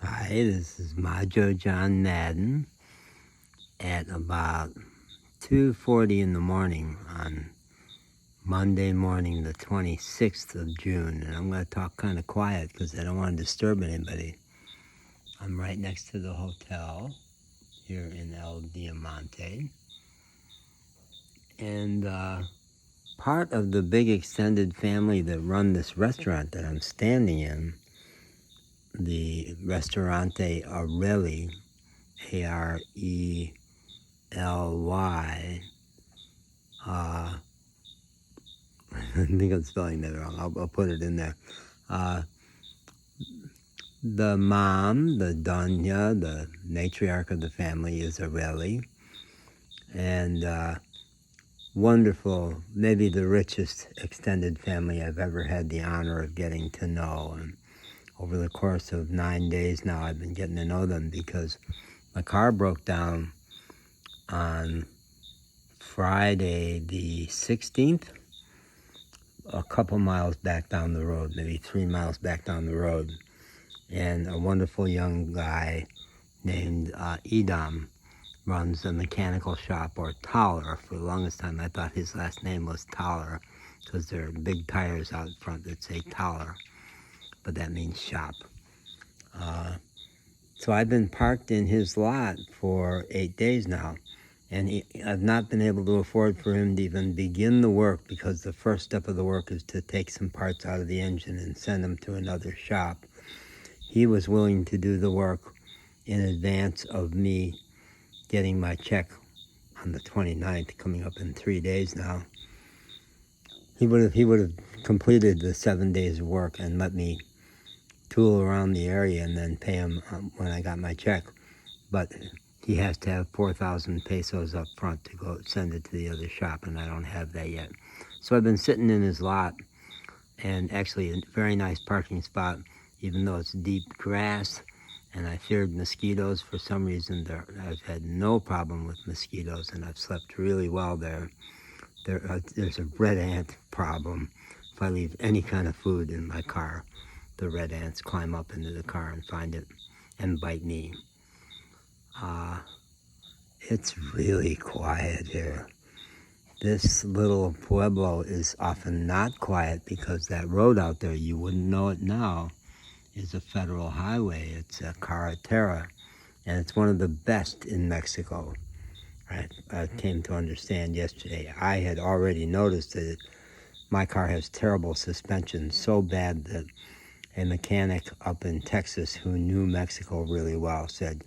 Hi, this is Majo John Madden at about 2:40 in the morning on Monday morning, the 26th of June. And I'm going to talk kind of quiet because I don't want to disturb anybody. I'm right next to the hotel here in El Diamante. And part of the big extended family that run this restaurant that I'm standing in, the Ristorante Areli, Arely, I think I'm spelling that wrong. I'll put it in there. Uh, the mom, the Doña, the matriarch of the family, is Areli, and wonderful, maybe the richest extended family I've ever had the honor of getting to know. And over the course of 9 days now, I've been getting to know them because my car broke down on Friday the 16th, a couple miles back down the road, maybe 3 miles back down the road. And a wonderful young guy named Edam runs a mechanical shop, or Toller. For the longest time, I thought his last name was Toller because there are big tires out front that say Toller, but that means shop. So I've been parked in his lot for 8 days now, and I've not been able to afford for him to even begin the work because the first step of the work is to take some parts out of the engine and send them to another shop. He was willing to do the work in advance of me getting my check on the 29th, coming up in 3 days now. He would have completed the 7 days of work and let me tool around the area and then pay him when I got my check. But he has to have 4,000 pesos up front to go send it to the other shop, and I don't have that yet. So I've been sitting in his lot, and actually a very nice parking spot, even though it's deep grass, and I feared mosquitoes. For some reason, I've had no problem with mosquitoes, and I've slept really well there. There's a red ant problem. If I leave any kind of food in my car, the red ants climb up into the car and find it and bite me. It's really quiet here. This little pueblo is often not quiet because that road out there, you wouldn't know it now, is a federal highway. It's a carretera, and it's one of the best in Mexico. I came to understand yesterday. I had already noticed that my car has terrible suspension, so bad that a mechanic up in Texas who knew Mexico really well said,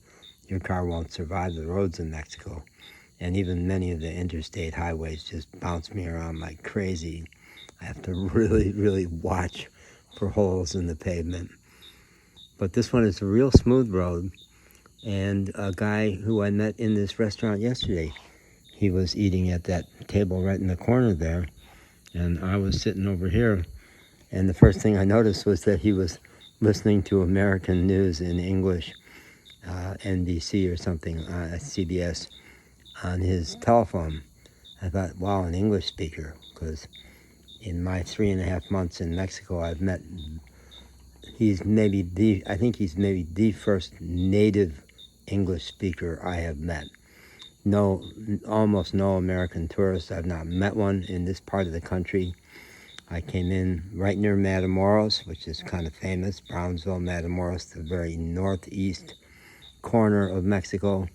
your car won't survive the roads in Mexico. And even many of the interstate highways just bounce me around like crazy. I have to really, really watch for holes in the pavement. But this one is a real smooth road. And a guy who I met in this restaurant yesterday, he was eating at that table right in the corner there, and I was sitting over here. And the first thing I noticed was that he was listening to American news in English, NBC or something, CBS, on his telephone. I thought, wow, an English speaker, because in my 3.5 months in Mexico, I've met, I think he's maybe the first native English speaker I have met. No, almost no American tourists. I've not met one in this part of the country. I came in right near Matamoros, which is kind of famous, Brownsville, Matamoros, the very northeast corner of Mexico.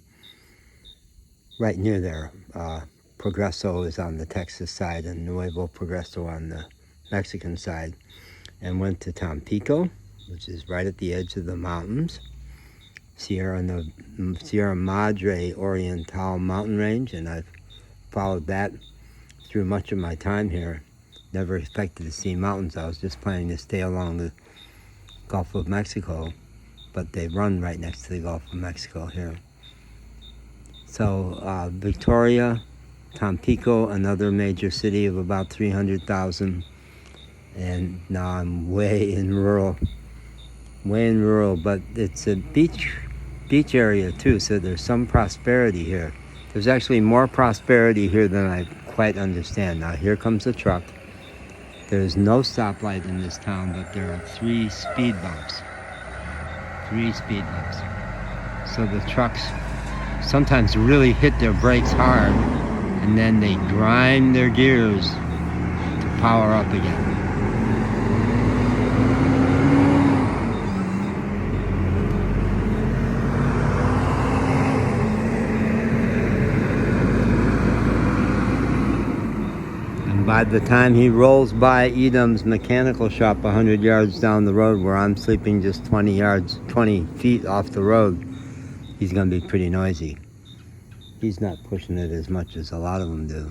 Right near there, Progreso is on the Texas side and Nuevo Progreso on the Mexican side, and went to Tampico, which is right at the edge of the mountains, Sierra Madre Oriental mountain range, and I've followed that through much of my time here. Never expected to see mountains. I was just planning to stay along the Gulf of Mexico, but they run right next to the Gulf of Mexico here. So Victoria, Tampico, another major city of about 300,000, and now I'm way in rural, but it's a beach area too, so there's some prosperity here. There's actually more prosperity here than I quite understand. Now here comes a truck. There's no stoplight in this town, but there are 3 speed bumps. 3 speed bumps. So the trucks sometimes really hit their brakes hard, and then they grind their gears to power up again. And by the time he rolls by Edom's mechanical shop 100 yards down the road, where I'm sleeping just 20 feet off the road, he's going to be pretty noisy. He's not pushing it as much as a lot of them do.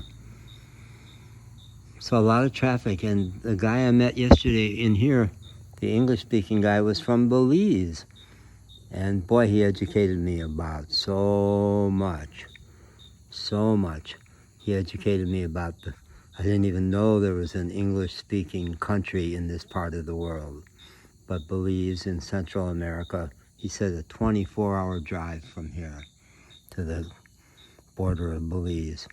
So a lot of traffic, and the guy I met yesterday in here, the English-speaking guy, was from Belize. And boy, he educated me about so much. So much. He educated me about I didn't even know there was an English-speaking country in this part of the world. But Belize in Central America, he said a 24-hour drive from here to the border of Belize,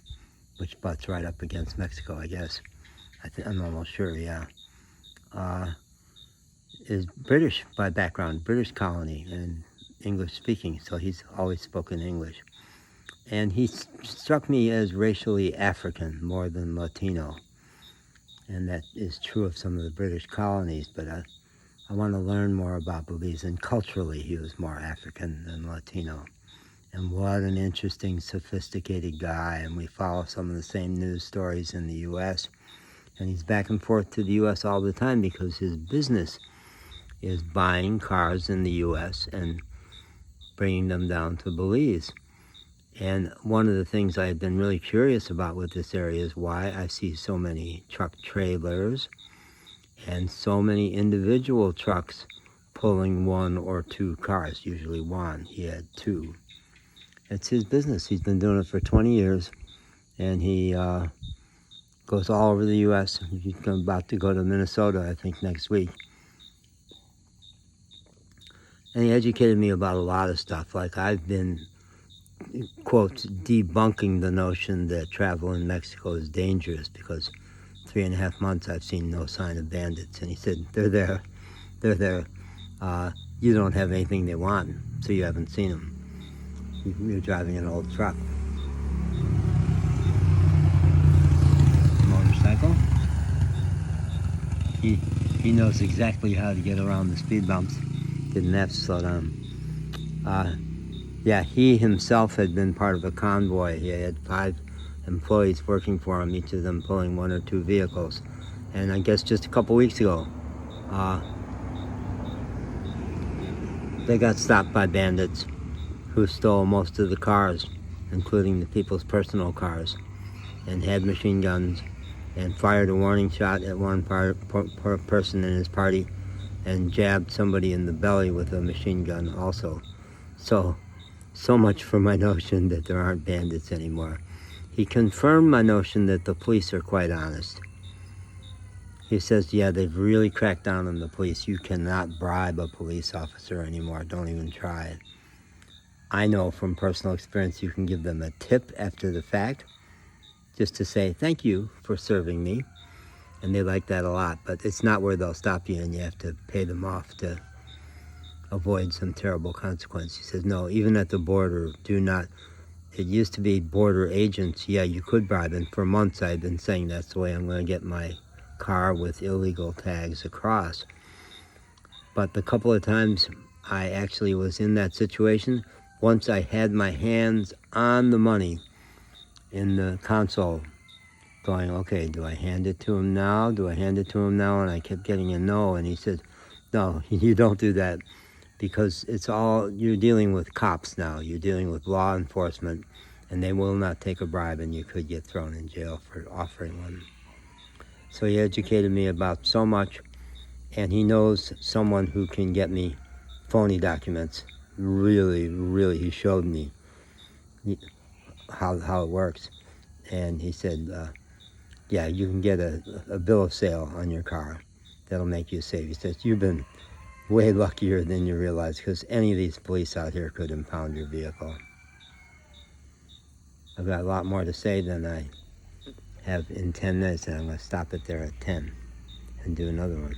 which butts right up against Mexico, I guess. I'm almost sure, yeah. Is British by background, British colony, and English speaking, so he's always spoken English. And he struck me as racially African more than Latino. And that is true of some of the British colonies, but I want to learn more about Belize. And culturally, he was more African than Latino. And what an interesting, sophisticated guy. And we follow some of the same news stories in the U.S. And he's back and forth to the U.S. all the time because his business is buying cars in the U.S. and bringing them down to Belize. And one of the things I've been really curious about with this area is why I see so many truck trailers and so many individual trucks pulling 1 or 2 cars, usually 1. He had 2. It's his business. He's been doing it for 20 years, and he goes all over the U.S. He's about to go to Minnesota, I think, next week. And he educated me about a lot of stuff. Like I've been, quotes, debunking the notion that travel in Mexico is dangerous because 3.5 months I've seen no sign of bandits. And he said, they're there. You don't have anything they want, so you haven't seen them. You're driving an old truck. Motorcycle. He knows exactly how to get around the speed bumps. Didn't have to slow down. Yeah, he himself had been part of a convoy. He had 5 employees working for him, each of them pulling 1 or 2 vehicles. And I guess just a couple weeks ago, they got stopped by bandits who stole most of the cars, including the people's personal cars, and had machine guns and fired a warning shot at one person in his party and jabbed somebody in the belly with a machine gun also. So much for my notion that there aren't bandits anymore. He confirmed my notion that the police are quite honest. He says, yeah, they've really cracked down on the police. You cannot bribe a police officer anymore. Don't even try it. I know from personal experience you can give them a tip after the fact, just to say, thank you for serving me. And they like that a lot, but it's not where they'll stop you and you have to pay them off to avoid some terrible consequence. He says, no, even at the border, do not. It used to be border agents. Yeah, you could bribe. And for months I've been saying that's the way I'm going to get my car with illegal tags across. But the couple of times I actually was in that situation, once I had my hands on the money in the console, going, okay, do I hand it to him now? Do I hand it to him now? And I kept getting a no. And he said, no, you don't do that. Because it's all, you're dealing with cops now. You're dealing with law enforcement, and they will not take a bribe, and you could get thrown in jail for offering one. So he educated me about so much, and he knows someone who can get me phony documents. Really, he showed me how it works. And he said, yeah, you can get a bill of sale on your car. That'll make you safe. He says, you've been way luckier than you realize, because any of these police out here could impound your vehicle. I've got a lot more to say than I have in 10 minutes, and I'm going to stop it there at 10 and do another one.